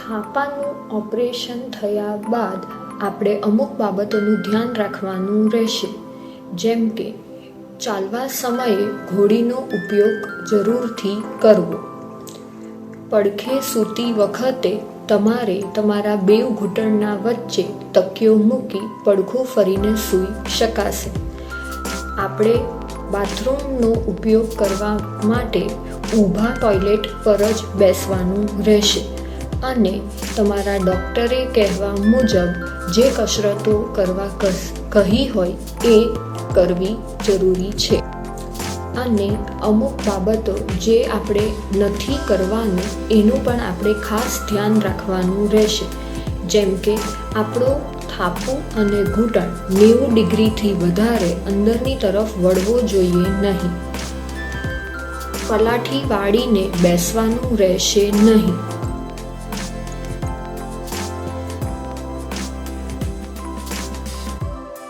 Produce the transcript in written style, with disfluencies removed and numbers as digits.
થાપાનું operation થયા બાદ આપણે અમુક બાબતોનું ધ્યાન રાખવાનું રહેશે, જેમ કે ચાલવા સમયે ઘોડીનો ઉપયોગ જરૂરથી કરવો. પડખે સૂતી વખતે તમારે તમારા બેઉ ઘૂંટણના વચ્ચે તકિયો મૂકી પડખું ફરીને સૂઈ શકાશે. આપણે બાથરૂમનો ઉપયોગ કરવા માટે ઊભા ટોયલેટ પર જ બેસવાનું રહેશે અને તમારા ડૉક્ટરે કહેવા મુજબ જે કસરતો કરવા કહી હોય એ કરવી જરૂરી છે. અને અમુક બાબતો જે આપણે નથી કરવાનું એનું પણ આપણે ખાસ ધ્યાન રાખવાનું રહેશે, જેમ કે આપણો થાપું અને ઘૂંટણ 90 ડિગ્રીથી વધારે અંદરની તરફ વળવો જોઈએ નહીં. પલાઠી વાળીને બેસવાનું રહેશે નહીં.